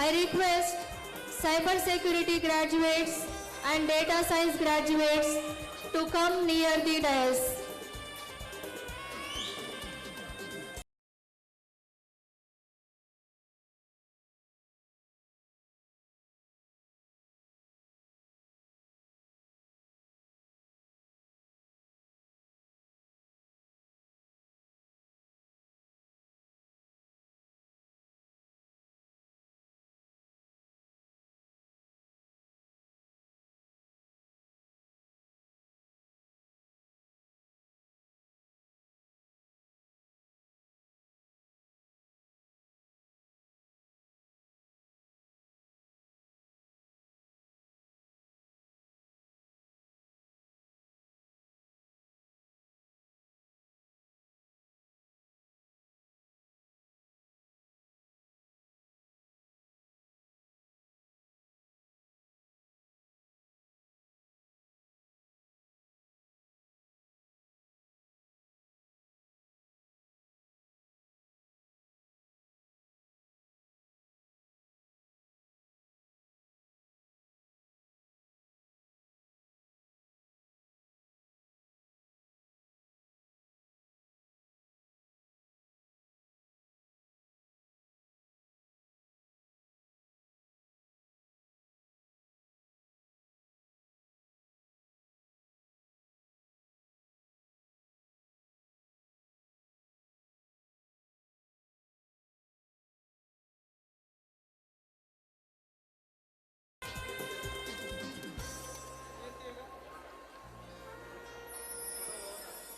I request cyber security graduates and data science graduates to come near the dais.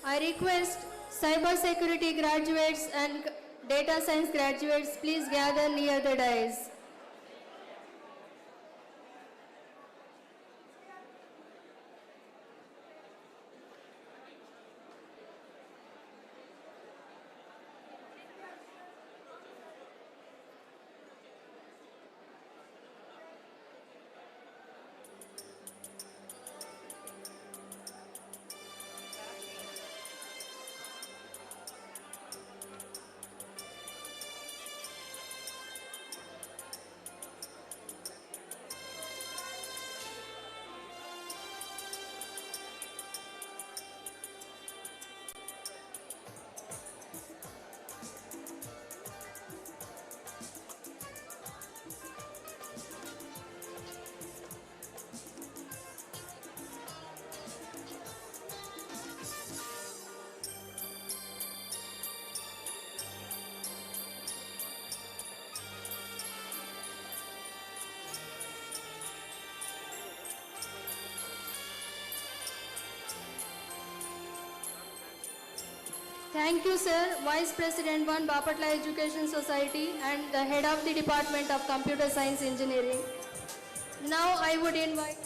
I request cyber security graduates and data science graduates please gather near the dais. Thank you, sir. Vice President 1, Bapatla Education Society and the Head of the Department of Computer Science Engineering. Now I would invite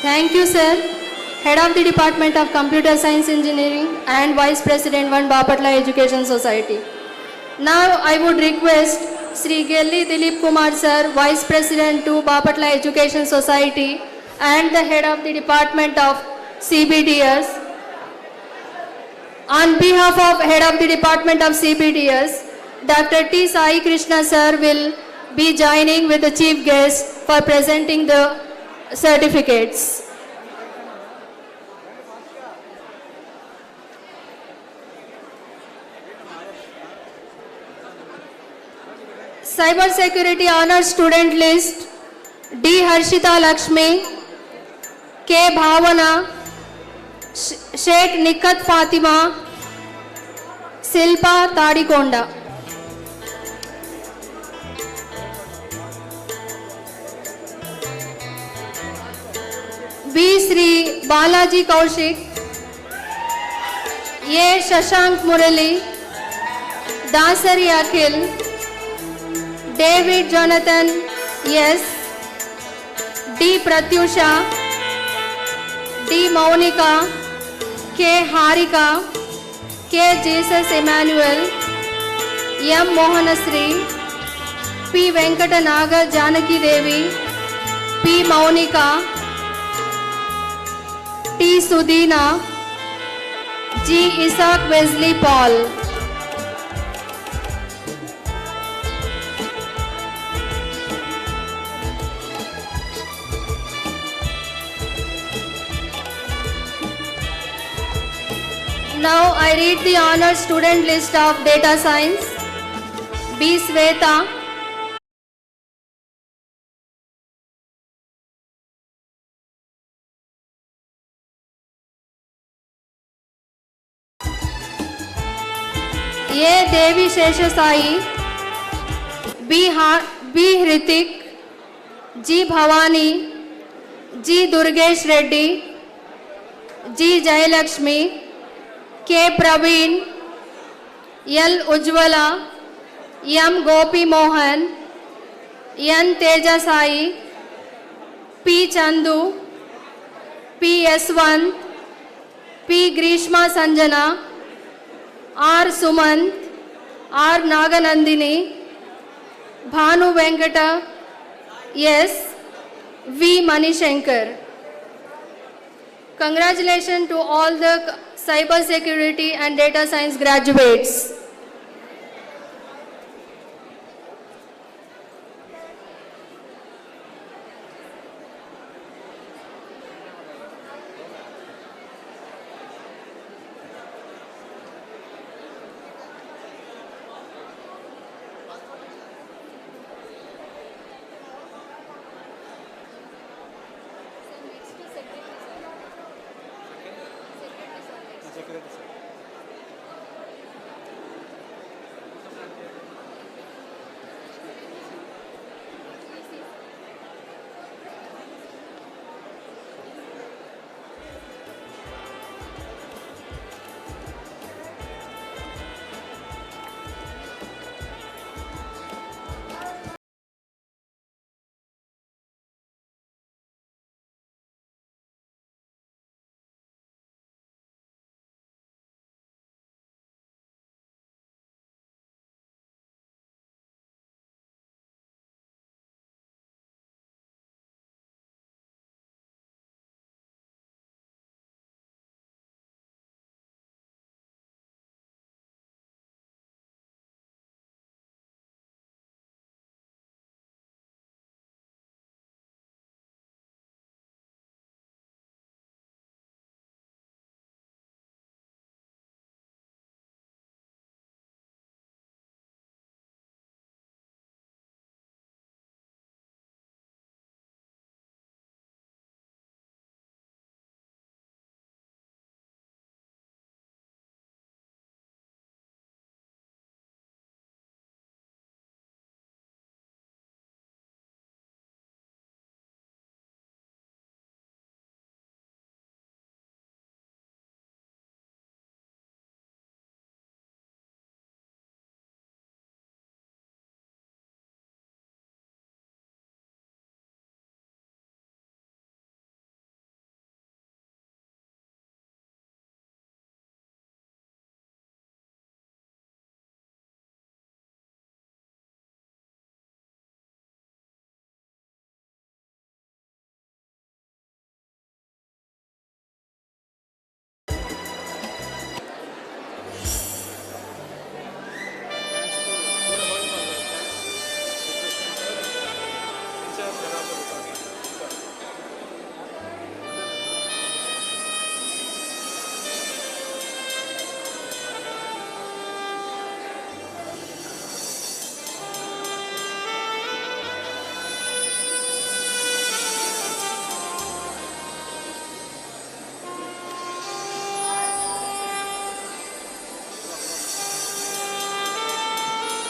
Thank you, sir. Head of the Department of Computer Science Engineering and Vice President 1, Bapatla Education Society. Now I would request Sri Gelli Dilip Kumar sir, Vice President 2, Bapatla Education Society and the Head of the Department of CBDS. On behalf of Head of the Department of CBDS, Dr. T. Sai Krishna sir will be joining with the chief guest for presenting the certificates. Cyber Security Honor Student List: D. Harshita Lakshmi, K. Bhavana, Sheikh Nikat Fatima, Silpa Tadikonda. B. Sri Balaji Kaushik, A. Shashank Murali, Dasari Akhil, David Jonathan, yes, D. Pratyusha, D. Maunika, K. Harika, K. Jesus Emmanuel, M. Mohanasri, P. Venkatanaga Janaki Devi, P. Maunika, T. Sudina, G. Isaac Wesley Paul. Now I read the honored student list of data science. B. Sweta, A. Devi Sheshasai, B. Hrithik, G. Bhavani, G. Durgesh Reddy, G. Jayalakshmi, K. Praveen, L. Ujjwala, M. Gopi Mohan, N. Teja Sai, P. Chandu, P. Yaswant, P. Grishma Sanjana, R. Sumant, R. Naganandini, Bhanu Venkata, S. V. Manishankar. Congratulations to all the cyber security and data science graduates.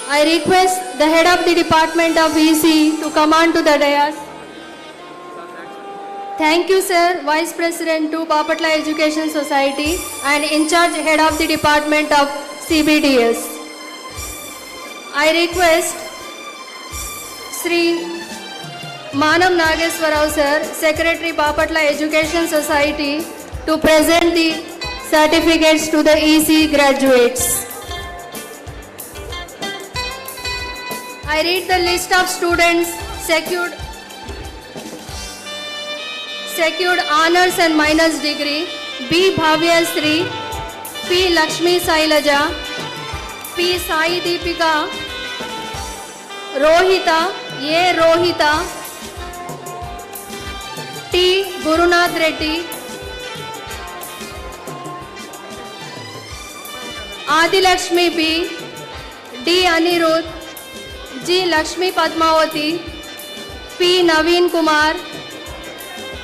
I request the head of the Department of EC to come on to the dais. Thank you, sir, Vice President to Bapatla Education Society and in charge head of the Department of CBDS. I request Sri Manam Nageswarao sir, Secretary Bapatla Education Society, to present the certificates to the EC graduates. I read the list of students secured honors and minors degree. B. Bhavyasri, P. Lakshmi Sailaja, P. Sai Deepika, Rohita, A. Rohita, T. Gurunath Reddy, Adi Lakshmi B, D. Anirudh, G. Lakshmi Padmavati, P. Naveen Kumar,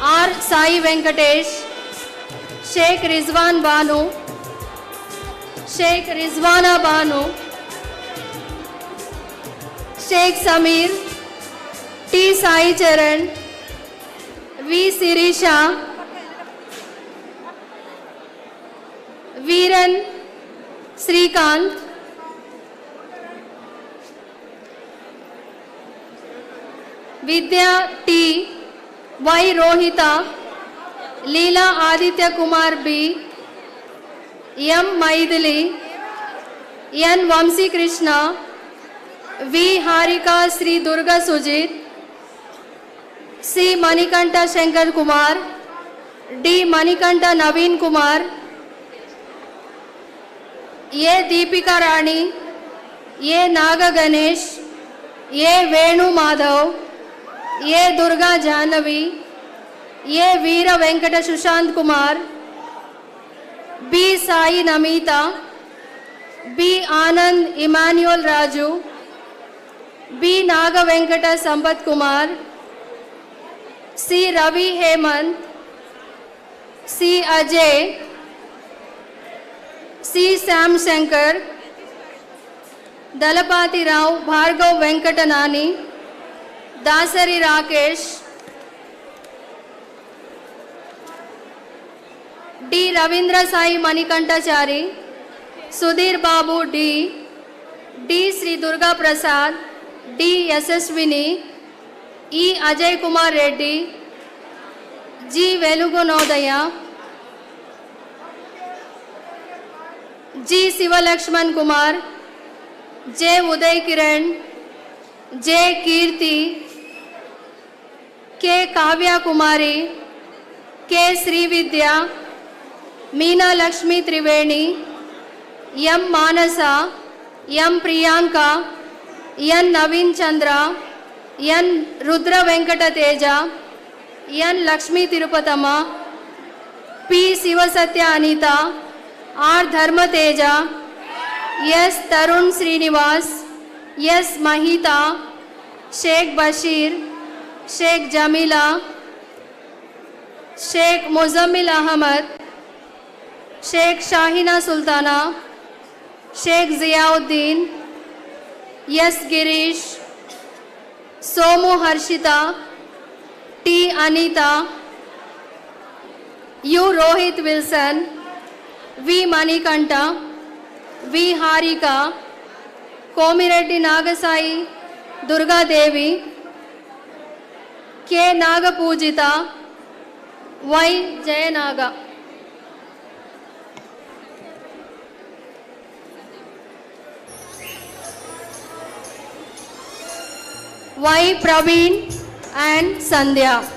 R. Sai Venkatesh, Sheikh Rizwan Banu, Sheikh Rizwana Banu, Sheikh Samir, T. Sai Charan, V. Sirisha, Veeran Srikanth, Vidya T. Y. Rohita, Leela Aditya Kumar B, M. Maidili, N. Vamsi Krishna, V. Harika Sri Durga Sujit, C. Manikanta Shankar Kumar, D. Manikanta Naveen Kumar, A. Deepika Rani, A. Naga Ganesh, A. Venu Madhav, A. Durga Jahnavi, A. Veera Venkata Sushant Kumar, B. Sai Namita, B. Anand Emmanuel Raju, B. Naga Venkata Sampat Kumar, C. Ravi Hemant, C. Ajay, C. Sam Shankar, Dalapati Rao Bhargav Venkatanani, Dasari Rakesh, D. Ravindra Sai Manikantachari, Sudhir Babu D, D. Sri Durga Prasad, D. Yasaswini, E. Ajay Kumar Reddy, G. Velugunodaya, G. Siva Lakshman Kumar, J. Uday Kiran, J. Kirti, K. Kavya Kumari, K. Sri Vidya, Meena Lakshmi Triveni, M. Manasa, M. Priyanka, N. Naveen Chandra, N. Rudra Venkata Teja, N. Lakshmi Tirupatama, P. Sivasatya Anita, R. Dharma Teja, S. Tarun Srinivas, S. Mahita, Sheikh Bashir, Sheikh Jamila, Sheikh Muzammil Ahmad, Sheikh Shahina Sultana, Sheikh Ziauddin, S. Girish, Somu Harshita, T. Anita, U. Rohit Wilson, V. Manikanta, V. Harika, Komireddy Nagasai, Durga Devi, K. Naga Pujita, Y. Jayanaga. Y. Praveen and Sandhya.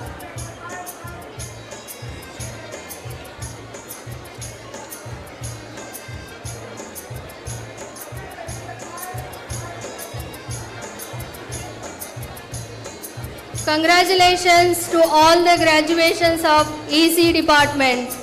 Congratulations to all the graduations of EC department.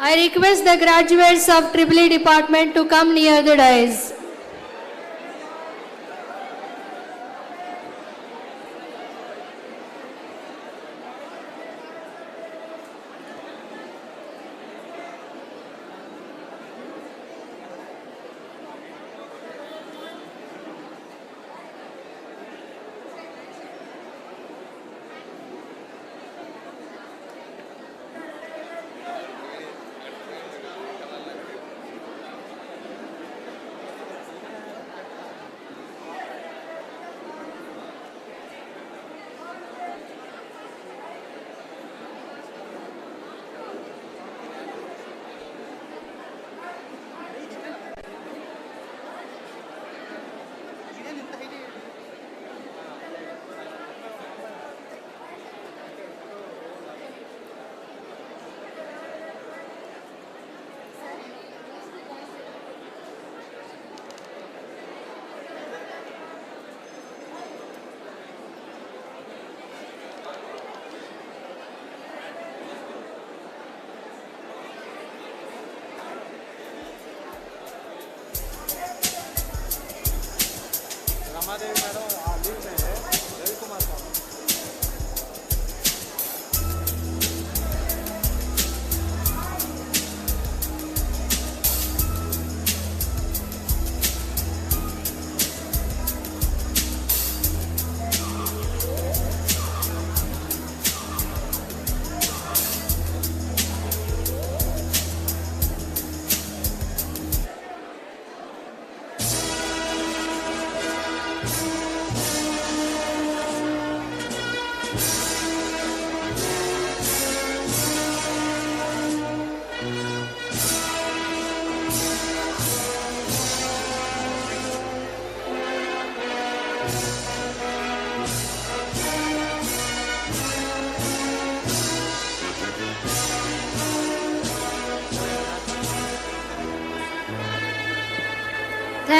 I request the graduates of EEE department to come near the dais.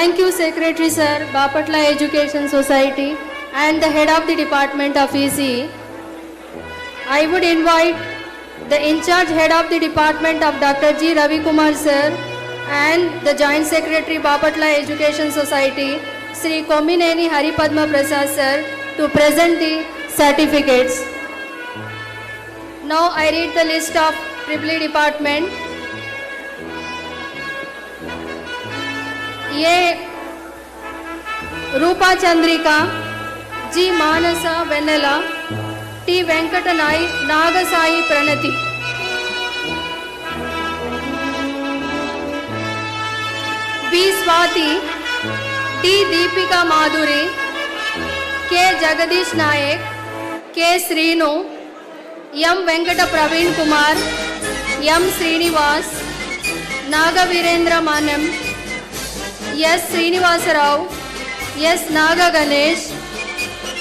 Thank you, Secretary Sir, Bapatla Education Society, and the head of the Department of ECE. I would invite the in-charge head of the department of Dr. G. Ravi Kumar Sir and the Joint Secretary, Bapatla Education Society, Sri Komineni Hari Padma Prasad Sir, to present the certificates. Now I read the list of EEE department. ये Rupa Chandrika, G Mansa Vennela, T Venkat Nagasai Pranathi. B Swathi, T Deepika Madhuri, K Jagadish Nayak, K Srinu, M Venkat Praveen Kumar, M Srinivas, Nagaveerendra Manam, S Srinivasarao, S Naga Ganesh,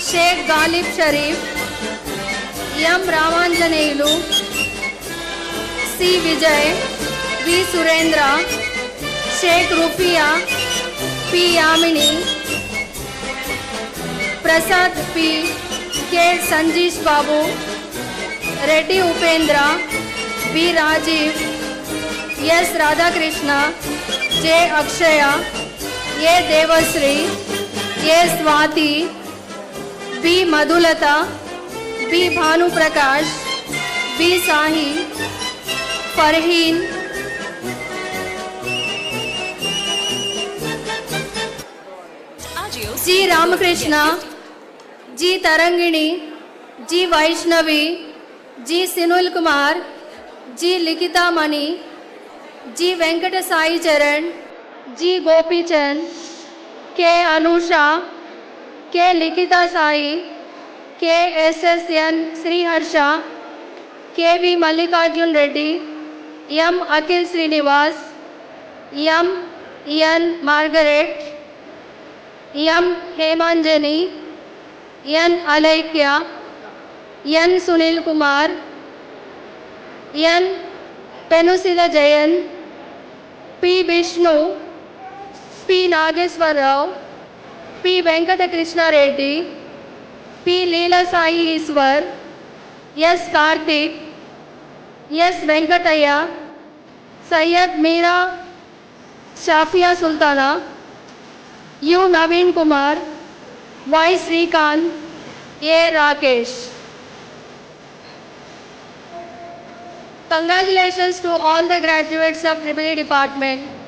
Sheikh Ghalib Sharif, M Ramanjaneyulu, C Vijay, V Surendra, Sheikh Rufiya, P Yamini, Prasad P, K Sanjeesh Babu, Reddy Upendra, B Rajeev, S Radhakrishna, J Akshaya, A Devasri, A Swathi, B Madhulatha, B Bhanuprakash, B साही, फरहीन, जी रामकृष्ण, जी तरंगिणी, जी वैष्णवी, जी सिनुल कुमार, जी लिखिता मणि, जी वेंकट साई चरण, जी गोपीचंद, के अनुषा, के लिखिता साई, के SSN Sriharsha, K V Mallikarjun Reddy, M Akhil Srinivas, M N Margaret, M Hemanjani, N Alaikya, N Sunil Kumar, N Penusila Jayan, P Vishnu, P Nageswara Rao, P Venkata Krishna Reddy, P Leela Sai Eswar, S Karthik, S Venkataiah, Syed Meera Shafia Sultana, U Naveen Kumar, Y Srikanth, A Rakesh. Congratulations to all the graduates of EEE department.